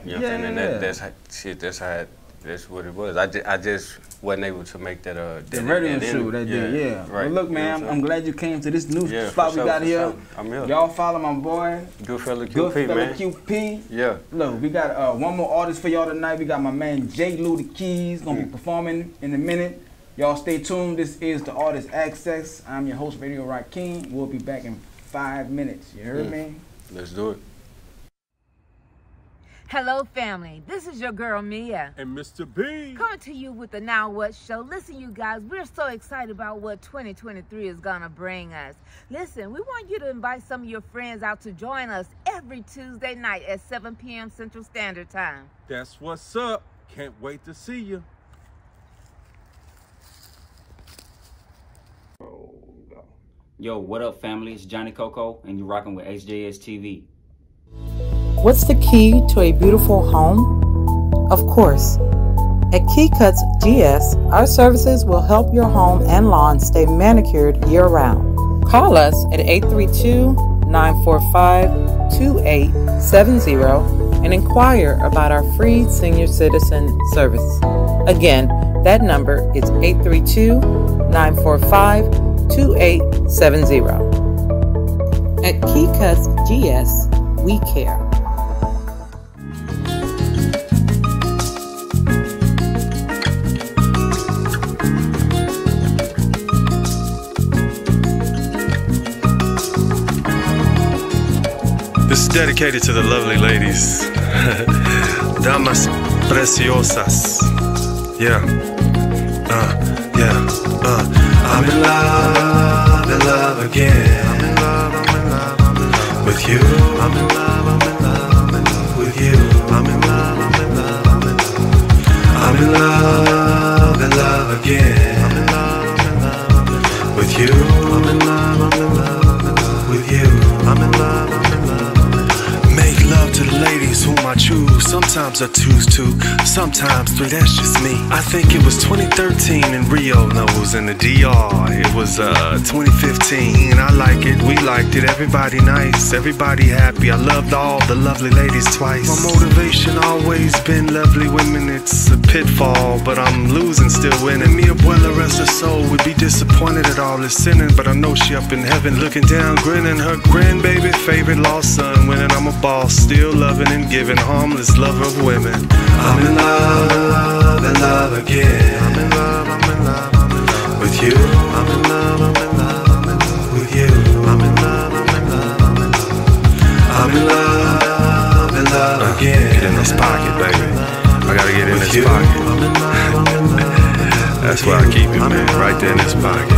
You know what I'm saying? And that's what it was. I just wasn't able to make that the radio show that day, Right. Well, look, man, I'm glad you came to this new spot we got here. I'm here. Y'all follow my boy. Goodfella QP, man. QP. Yeah. Look, we got one more artist for y'all tonight. We got my man J. Lou the Keys gonna be performing in a minute. Y'all stay tuned. This is the Artist Access. I'm your host, Radio Rakim. We'll be back in 5 minutes. You heard me? Let's do it. Hello, family. This is your girl, Mia. And Mr. B. Coming to you with the Now What Show. Listen, you guys, we're so excited about what 2023 is going to bring us. Listen, we want you to invite some of your friends out to join us every Tuesday night at 7 p.m. Central Standard Time. That's what's up. Can't wait to see you. Yo, what up, family? It's Johnny Coco, and you're rocking with HJS TV. What's the key to a beautiful home? Of course, at Key Cuts GS, our services will help your home and lawn stay manicured year-round. Call us at 832-945-2870 and inquire about our free senior citizen service. Again, that number is 832-945-2870. At Key Cuts GS, we care. This is dedicated to the lovely ladies. Damas preciosas. Yeah. I'm in love again. I'm in love with you. I'm in love with you. I'm in love again. I'm in love with you. I'm in love with you. I'm in love. Make love to the ladies whom I choose. Sometimes I choose two, sometimes three, that's just me. I think it was 2013 in Rio, no, it was in the DR. It was 2015, I like it, we liked it. Everybody nice, everybody happy. I loved all the lovely ladies twice. My motivation always been lovely women. It's a pitfall, but I'm losing, still winning. Mi abuela, rest her soul, would be disappointed at all this sinning, but I know she up in heaven, looking down, grinning. Her grandbaby, favorite lost son, winning. I'm a boss, still loving and giving, harmless lover of women. I'm in love again. I'm in love with you. I'm in love with you. I'm in love again. Get in this pocket, baby. I gotta get in this pocket. That's where I keep it, man. Right there in this pocket.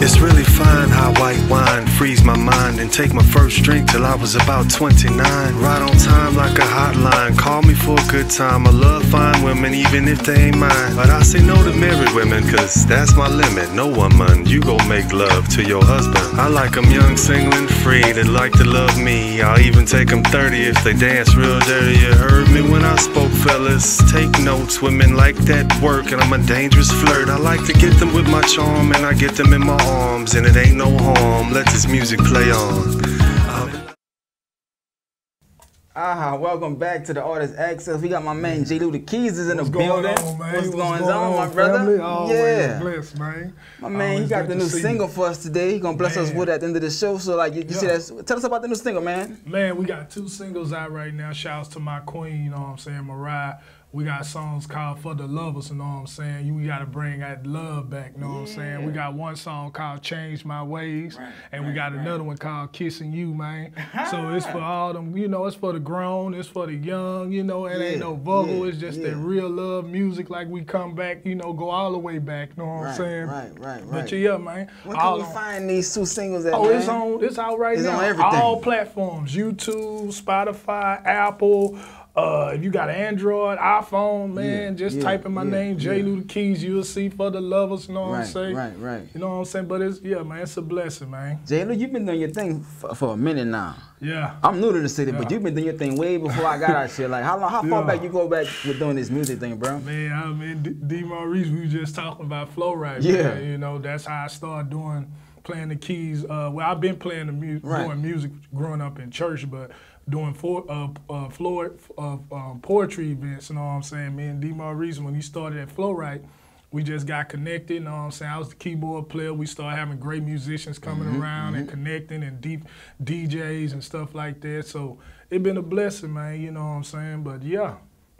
It's really fine how white wine frees my mind and take my first drink till I was about 29. Right on time like a hotline, call me for a good time. I love fine women even if they ain't mine, but I say no to married women cause that's my limit. No woman, you go make love to your husband. I like them young, single and free that like to love me. I'll even take them 30 if they dance real dirty. You heard me when I spoke, fellas. Take notes, women like that work and I'm a dangerous flirt. I like to get them with my charm and I get them in my arms, and it ain't no harm. Let this music play on. Welcome back to the Artist Access. We got my man J. Lou the Keys is in the building. What's going on, my brother? Yeah, blessed, man. My man, he got the new single for us today. He gonna bless us with it at the end of the show. So, like, you see that? Tell us about the new single, man. Man, we got 2 singles out right now. Shouts to my queen, you know what I'm saying, Mariah. We got songs called For the Lovers, you know what I'm saying? We got to bring that love back, you know what I'm saying? We got one song called Change My Ways, and we got another one called Kissing You, man. So it's for all them, you know, it's for the grown, it's for the young, you know, it ain't no vocal, it's just that real love music, like we come back, you know, go all the way back, you know what I'm saying? Right. But yeah, man. Where can we find these 2 singles at, man? It's out right now. On everything. All platforms, YouTube, Spotify, Apple. If you got an Android, iPhone, man, just type in my name, J. Lou the Keys, you'll see For the Lovers, you know what I'm saying? Right. You know what I'm saying? But it's, man, it's a blessing, man. J. Lou, you've been doing your thing for a minute now. Yeah. I'm new to the city, but you've been doing your thing way before I got out here. Like, how far back you go back with doing this music thing, bro? Man, D. Maurice, we were just talking about Flow Right, man. You know, that's how I started playing the keys. Well, I've been playing doing music growing up in church, but doing poetry events, you know what I'm saying? Me and D. Maurice, when he started at Flow Right, we just got connected, you know what I'm saying? I was the keyboard player. We started having great musicians coming around and connecting, and deep DJs and stuff like that. So it's been a blessing, man, you know what I'm saying? But yeah,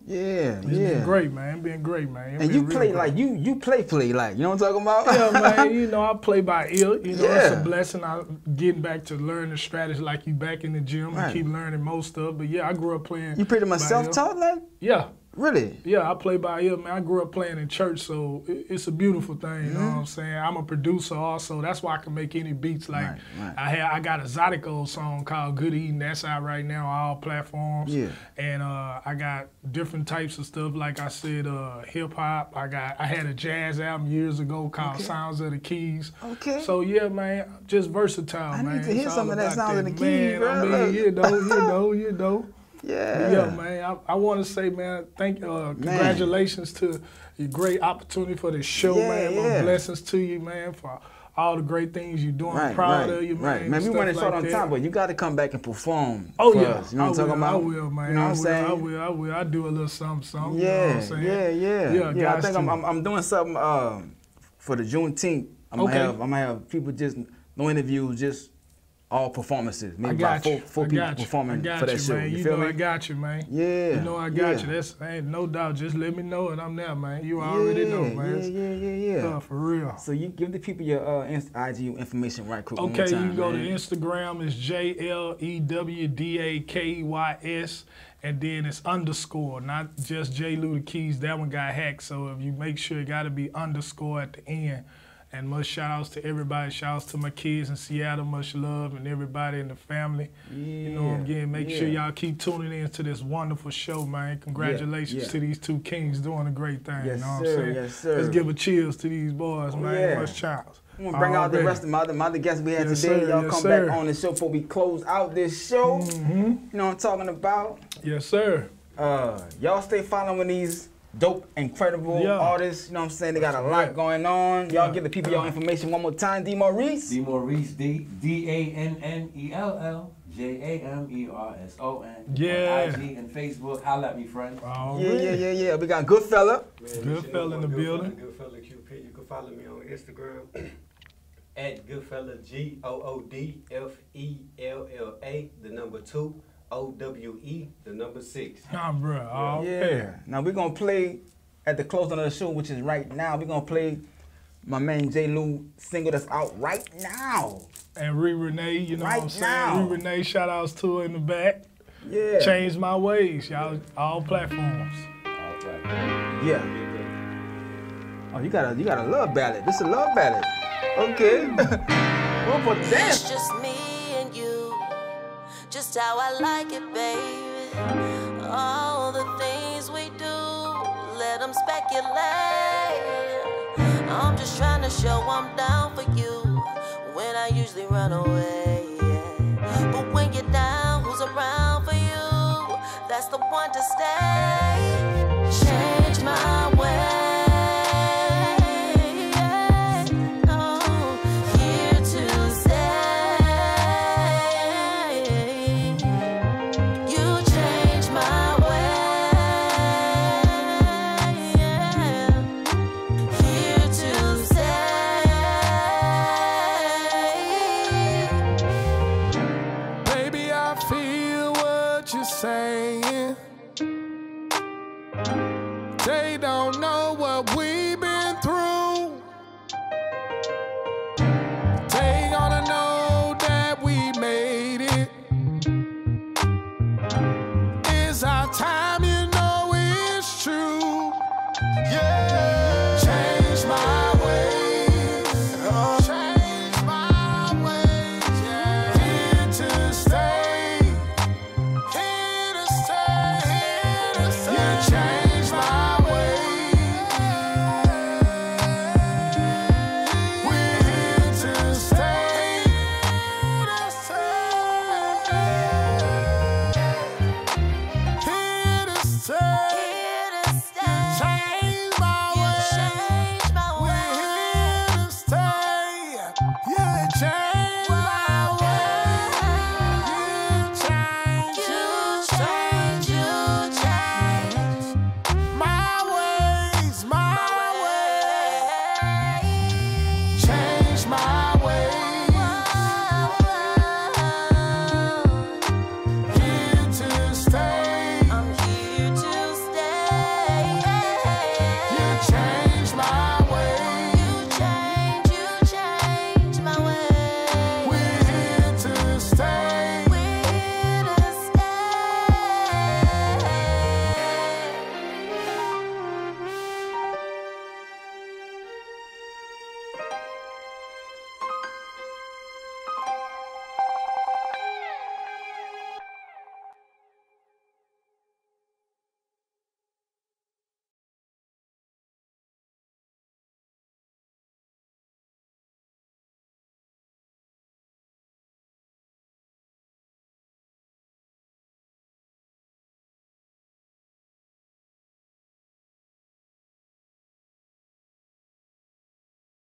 Yeah, It's been great, man. It's been great, man. And you play like you play like, you know what I'm talking about? Yeah, man. You know, I play by ear. You know, it's a blessing. I'm getting back to learning strategy like you back in the gym and keep learning most of. But yeah, I grew up playing. You pretty much self-taught, like? Yeah. Really? Yeah, I play by ear, man. I grew up playing in church, so it's a beautiful thing, you know what I'm saying? I'm a producer also. That's why I can make any beats. Like, I got a Zydeco song called Good Eating. That's out right now on all platforms. Yeah. And I got different types of stuff, like I said, hip-hop. I had a jazz album years ago called Sounds of the Keys. Okay. So, yeah, man, just versatile, man. I need to hear some of that Sounds of the Keys, man, bro. I mean, you know. Yeah. Yeah, man. I want to say, man, congratulations to your great opportunity for this show, man. Blessings to you, man, for all the great things you're doing. Proud of you, man. Man, we running short on time, but you got to come back and perform. Oh, for yeah. us. You know what I'm talking about? I will, man. You know what I'm saying? I will. I do a little something. Yeah, you know what I'm saying? Yeah, I think I'm doing something for the Juneteenth. I'm gonna have people just, no interviews, just all performances. Maybe about four people performing for that show. Man. You know I got you, man. Yeah. You know I got you. That's ain't no doubt. Just let me know and I'm there, man. You already know, man. Yeah. For real. So you give the people your IG information right quick. Okay, one more time, you go to Instagram. It's JLEWDAKYS. And then it's underscore, not just J. Lou the Keys. That one got hacked. So if you make sure it got to be underscore at the end. And much shout outs to everybody. Shout outs to my kids in Seattle. Much love and everybody in the family. You know what I'm getting. Make sure y'all keep tuning in to this wonderful show, man. Congratulations to these two kings doing a great thing. You know what I'm saying? Yes, sir. Let's give a cheers to these boys, man. Much shouts. I'm going to bring out the rest of my other guests we had today. Y'all come back on the show before we close out this show. You know what I'm talking about? Yes, sir. Y'all stay following these dope, incredible artists. You know what I'm saying? They got a lot going on. Y'all give the people your information one more time. D. Maurice. D. Maurice, DANNELLJAMERSON. Yeah. On IG and Facebook. Holla at me, friend. Yeah. We got Goodfella. Goodfella in the building. Goodfella QP. You can follow me on Instagram at Goodfella GOODFELLA, the number 2. OWE, the number 6. Bro. Now we're gonna play at the closing of the show, which is right now. We're gonna play my man J. Lou single that's out right now. And Renee, you know what I'm saying? Now. Renee, shout outs to her in the back. Yeah. Change My Ways, y'all. All platforms. Yeah. Oh, you got a love ballad. This is a love ballad. Okay. Well, for that. It's just me and you. Just how I like it, baby. All the things we do, let them speculate. I'm just trying to show I'm down for you when I usually run away. But when you're down, who's around for you? That's the one to stay.